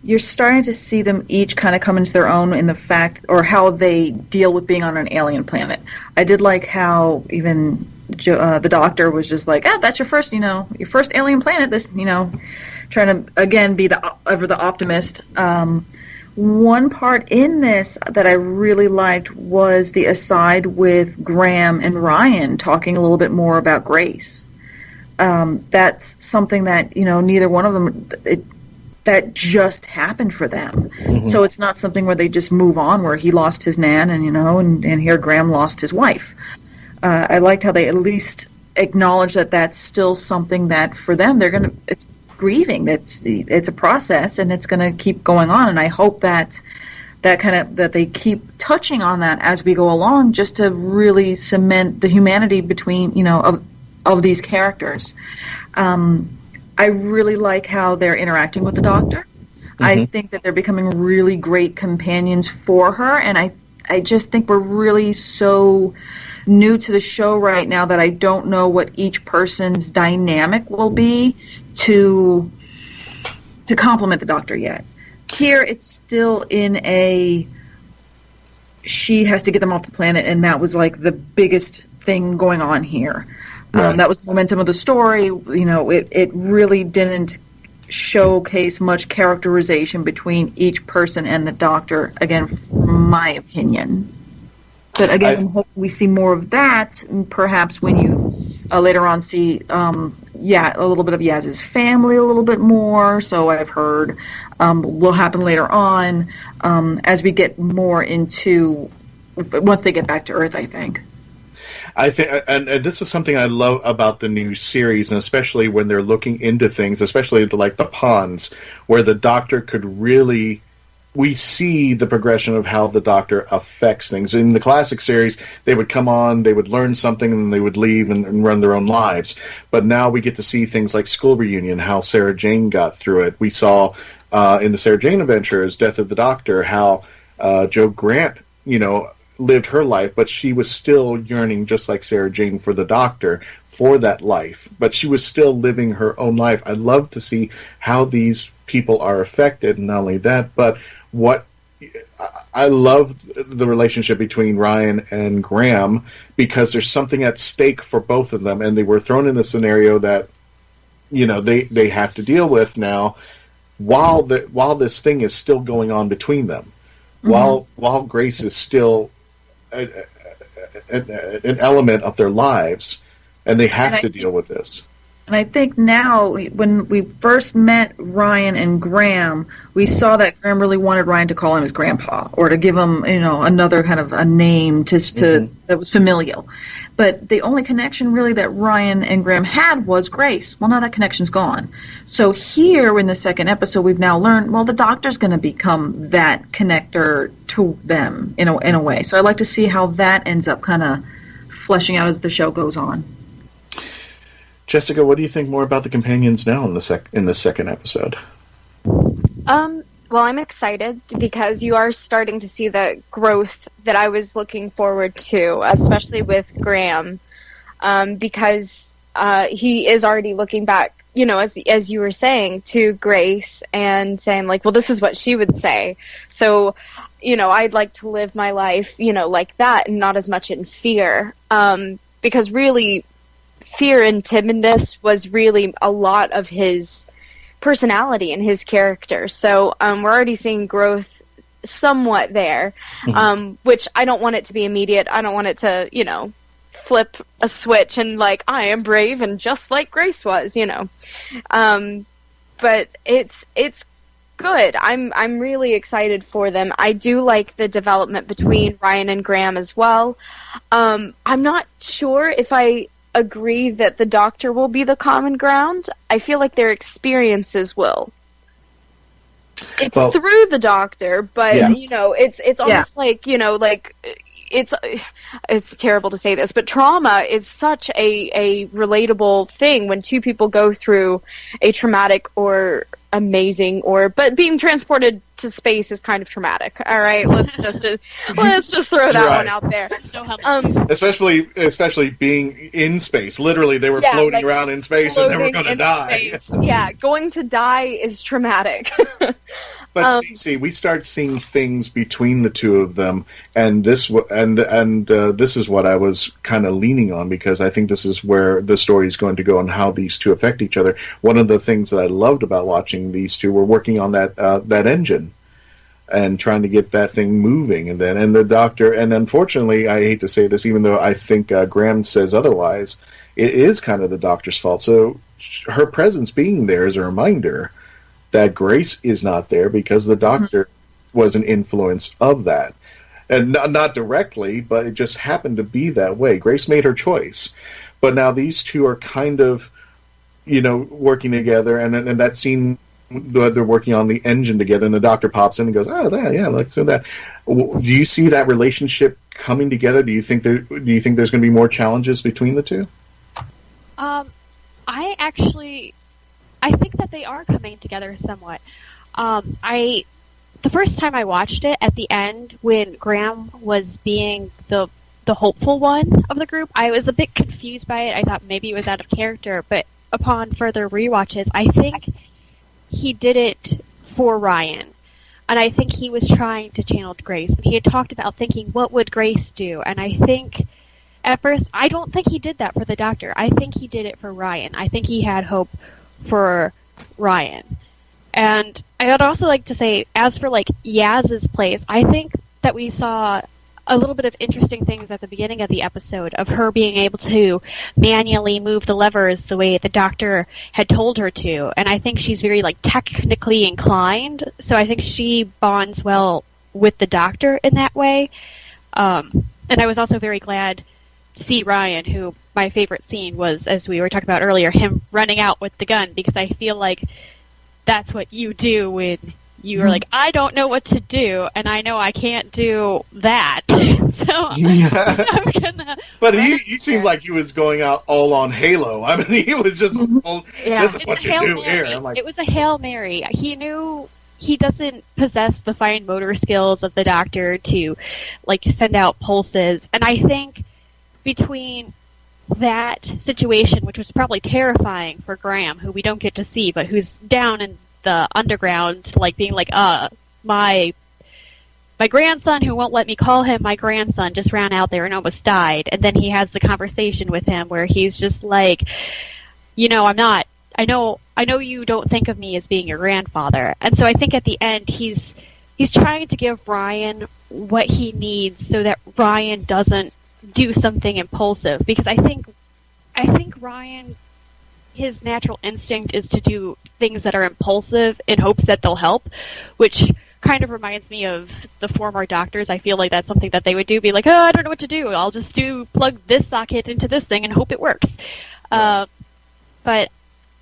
you're starting to see them each kind of come into their own in the fact, or how they deal with being on an alien planet. I did like how even the doctor was just like, that's your first alien planet. This, trying to, again, be ever the optimist. One part in this that I really liked was the aside with Graham and Ryan talking a little bit more about Grace. That's something that, neither one of them, that just happened for them. So it's not something where they just move on, where he lost his nan and here Graham lost his wife. I liked how they at least acknowledge that that's still something that for them it's grieving. It's a process, and it's going to keep going on. And I hope that they keep touching on that as we go along, just to really cement the humanity between of these characters. I really like how they're interacting with the Doctor. I think that they're becoming really great companions for her, and I just think we're really so new to the show right now that I don't know what each person's dynamic will be to complement the Doctor yet. Here, it's still in she has to get them off the planet, and that was like the biggest thing going on here. Right. That was the momentum of the story. It really didn't showcase much characterization between each person and the Doctor, again, from my opinion. But again, I'm hoping we see more of that, and perhaps when you later on see, a little bit of Yaz's family a little bit more, so I've heard, will happen later on as we get more into, once they get back to Earth, I think. I think, and this is something I love about the new series, and especially when they're looking into things, especially like the ponds, where the Doctor could really, we see the progression of how the Doctor affects things. In the classic series, they would come on, they would learn something, and then they would leave and run their own lives. But now we get to see things like School Reunion, how Sarah Jane got through it. We saw in the Sarah Jane Adventures, Death of the Doctor, how Jo Grant, lived her life, but she was still yearning, just like Sarah Jane, for the Doctor, for that life. But she was still living her own life. I love to see how these people are affected, and not only that, but I love the relationship between Ryan and Graham, because there's something at stake for both of them, and they were thrown in a scenario that they have to deal with now, while this thing is still going on between them, while Grace is still an element of their lives, and they have to deal with this. And I think now, when we first met Ryan and Graham, we saw that Graham really wanted Ryan to call him his grandpa, or to give him, another kind of a name that was familial. But the only connection really that Ryan and Graham had was Grace. Well, now that connection's gone. So here in the second episode, we've now learned, well, the Doctor's going to become that connector to them in a way. So I'd like to see how that ends up kind of fleshing out as the show goes on. Jessica, what do you think more about the companions now in the second episode? Well, I'm excited because you are starting to see the growth that I was looking forward to, especially with Graham, because he is already looking back, as you were saying, to Grace and saying, like, well, this is what she would say. So, I'd like to live my life, like that, and not as much in fear, because really, fear and timidness was really a lot of his personality and his character. So we're already seeing growth somewhat there, which I don't want it to be immediate. I don't want it to, flip a switch and like, I am brave and just like Grace was, but it's good. I'm really excited for them. I do like the development between Ryan and Graham as well. I'm not sure if I agree that the Doctor will be the common ground. I feel like their experiences will. It's through the Doctor, but it's almost like it's terrible to say this, but trauma is such a relatable thing when two people go through a traumatic or amazing but being transported to space is kind of traumatic. All right, let's just throw that one out there. Especially being in space. Literally, they were floating around in space and they were going to die. Yeah, going to die is traumatic. But see, we start seeing things between the two of them, and this is what I was kind of leaning on, because I think this is where the story is going to go and how these two affect each other. One of the things that I loved about watching these two were working on that engine and trying to get that thing moving, and the Doctor. And unfortunately, I hate to say this, even though I think Graham says otherwise, it is kind of the Doctor's fault. So her presence being there is a reminder that Grace is not there because the Doctor was an influence of that. And not directly, but it just happened to be that way. Grace made her choice. But now these two are kind of, working together, and that scene, they're working on the engine together, and the Doctor pops in and goes, "Oh, yeah, let's do that." Do you see that relationship coming together? Do you think there's going to be more challenges between the two? I think that they are coming together somewhat. The first time I watched it, at the end, when Graham was being the hopeful one of the group, I was a bit confused by it. I thought maybe it was out of character, but upon further rewatches, I think he did it for Ryan. And I think he was trying to channel Grace. And he had talked about thinking, what would Grace do? And I think, at first, I don't think he did that for the Doctor. I think he did it for Ryan. I think he had hope for Ryan. And I would also like to say, as for, Yaz's place, I think that we saw a little bit of interesting things at the beginning of the episode of her being able to manually move the levers the way the Doctor had told her to. And I think she's very, technically inclined. So I think she bonds well with the Doctor in that way. And I was also very glad to see Ryan, who my favorite scene was, as we were talking about earlier, him running out with the gun, because I feel like that's what you do when you are I don't know what to do, and I know I can't do that. So I'm gonna. But he seemed like he was going out all on Halo. I mean, he was just, this is what you do here. I'm like, it was a Hail Mary. He knew he doesn't possess the fine motor skills of the Doctor to, send out pulses. And I think between that situation, which was probably terrifying for Graham, who we don't get to see, but who's down in the underground, being my grandson, who won't let me call him my grandson, just ran out there and almost died. And then he has the conversation with him where he's just I'm not, I know you don't think of me as being your grandfather. And so I think at the end he's trying to give Ryan what he needs so that Ryan doesn't do something impulsive, because I think Ryan, his natural instinct is to do things that are impulsive in hopes that they'll help, which kind of reminds me of the former Doctors. I feel like that's something that they would do, be like, I don't know what to do. I'll just plug this socket into this thing and hope it works. But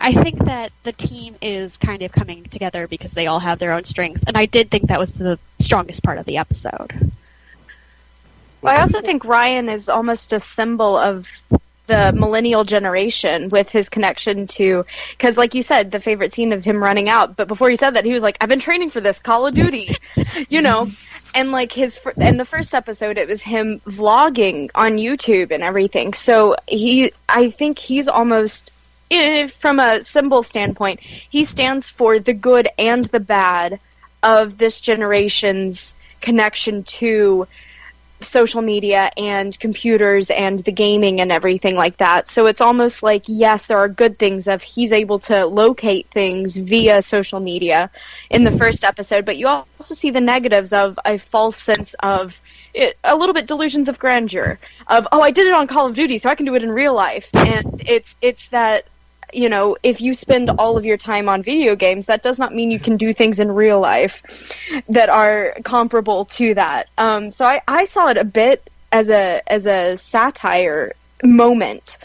I think that the team is kind of coming together because they all have their own strengths, and I did think that was the strongest part of the episode. Well, I also think Ryan is almost a symbol of the millennial generation with his connection to, because like you said, the favorite scene of him running out, but before he said that, he was like, I've been training for this, Call of Duty, and in the first episode, it was him vlogging on YouTube and everything, so I think he's almost, from a symbol standpoint, he stands for the good and the bad of this generation's connection to social media and computers and the gaming and everything like that. So it's almost like, yes, there are good things of he's able to locate things via social media in the first episode, but you also see the negatives of a false sense of a little bit delusions of grandeur of, I did it on Call of Duty, so I can do it in real life. And it's that, if you spend all of your time on video games, that does not mean you can do things in real life that are comparable to that. So I saw it a bit as a satire moment,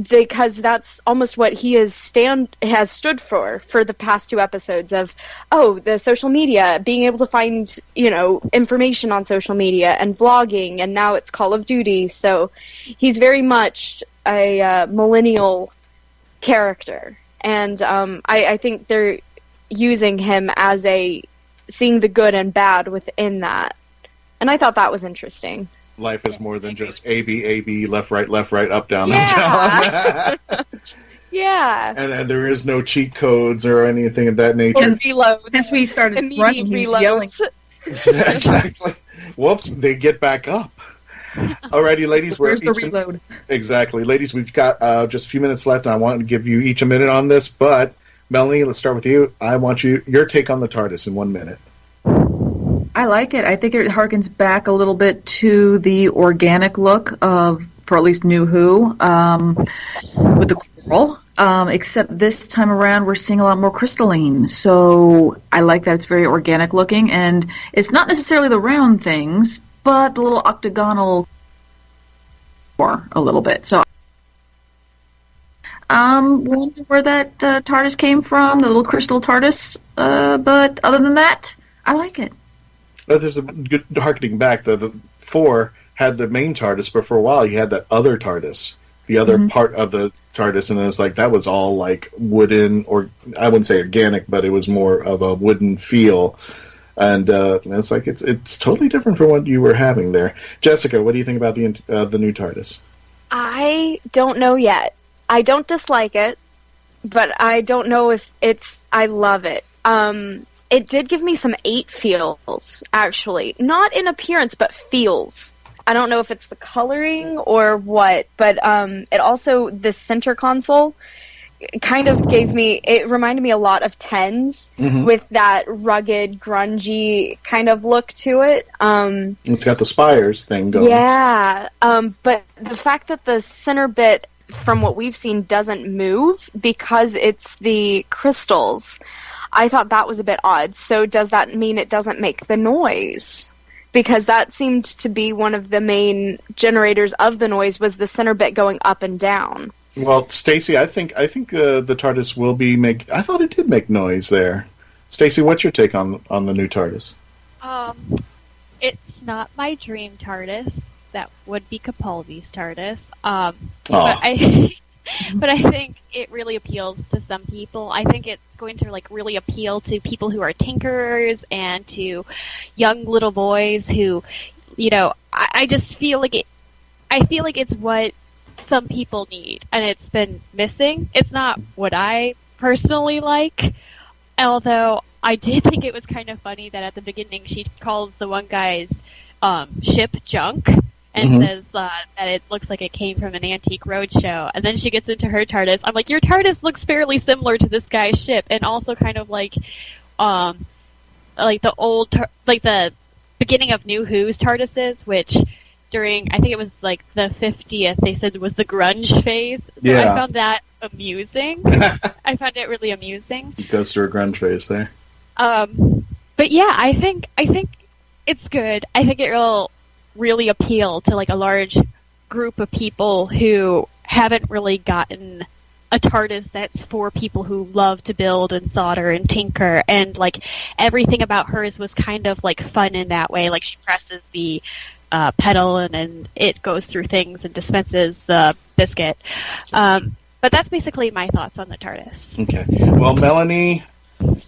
because that's almost what he has stood for the past two episodes of, the social media, being able to find, information on social media and vlogging, and now it's Call of Duty. So he's very much a millennial character, and I think they're using him as seeing the good and bad within that, and I thought that was interesting. Life is more than just A, B, left, right, up, down, up, down. Yeah. And there is no cheat codes or anything of that nature. Or reloads. Since we started running, he was yelling. Exactly. Whoops, they get back up. Alrighty, ladies, where's the reload? Exactly. Ladies, we've got just a few minutes left, and I want to give you each a minute on this, but Melanie, let's start with you. I want your take on the TARDIS in 1 minute. I like it. I think it harkens back a little bit to the organic look for at least New Who, with the coral except this time around we're seeing a lot more crystalline. So I like that it's very organic looking, and it's not necessarily the round things, but the little octagonal more a little bit. So wonder where that TARDIS came from, the little crystal TARDIS. But other than that, I like it. But there's a good harkening back. The 4 had the main TARDIS, but for a while you had that other TARDIS, the other part of the TARDIS, and it was like that was all like wooden, or I wouldn't say organic, but it was more of a wooden feel. And it's like it's totally different from what you were having there. Jessica, what do you think about the new TARDIS? I don't know yet. I don't dislike it, but I don't know if I love it. It did give me some 8 feels, actually. Not in appearance, but feels. I don't know if it's the coloring or what, but it also, the center console kind of it reminded me a lot of 10s with that rugged, grungy kind of look to it. It's got the spires thing going. Yeah, but the fact that the center bit, from what we've seen, doesn't move because it's the crystals, I thought that was a bit odd. So does that mean it doesn't make the noise? Because that seemed to be one of the main generators of the noise, was the center bit going up and down. Well, Stacy, I think the TARDIS will I thought it did make noise there. Stacy, what's your take on the new TARDIS? It's not my dream TARDIS. That would be Capaldi's TARDIS. But I think it really appeals to some people. I think it's going to really appeal to people who are tinkerers and to young little boys who, I just feel like it. I feel like it's what some people need, and it's been missing. It's not what I personally like, although I did think it was kind of funny that at the beginning she calls the one guy's ship junk. And says that it looks like it came from an antique roadshow. And then she gets into her TARDIS. I'm like, your TARDIS looks fairly similar to this guy's ship, and also kind of like the old, the beginning of New Who's TARDISes, which during, I think it was like the 50th, they said was the grunge phase. So yeah. I found that amusing. I found it really amusing. It goes through a grunge phase there. But yeah, I think it's good. I think it will really appeal to a large group of people who haven't really gotten a TARDIS that's for people who love to build and solder and tinker, and everything about hers was kind of fun in that way. She presses the pedal and then it goes through things and dispenses the biscuit. But that's basically my thoughts on the TARDIS. Okay. Well, Melanie,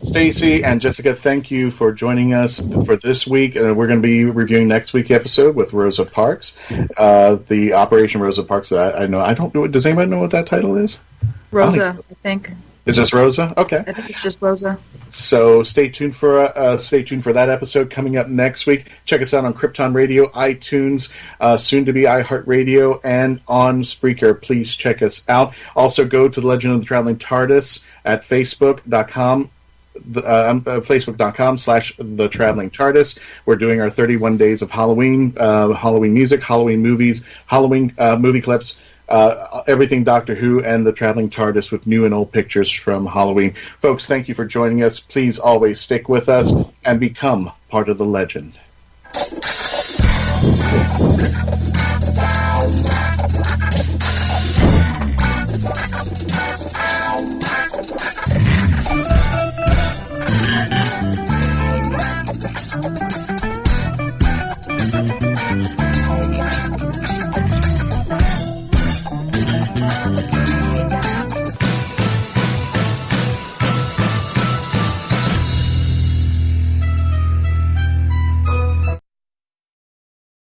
Stacy, and Jessica, thank you for joining us for this week. We're going to be reviewing next week's episode with Rosa Parks, the Operation Rosa Parks. I know. I don't know. Does anybody know what that title is? Rosa, I think. Is this Rosa? Okay. I think it's just Rosa. So stay tuned for that episode coming up next week. Check us out on Krypton Radio, iTunes, soon to be iHeartRadio, and on Spreaker. Please check us out. Also, go to the Legend of the Traveling TARDIS at Facebook.com. Facebook.com/The Traveling TARDIS. We're doing our 31 days of Halloween, Halloween music, Halloween movies, Halloween movie clips, everything Doctor Who and The Traveling TARDIS with new and old pictures from Halloween. Folks, thank you for joining us. Please always stick with us and become part of the legend.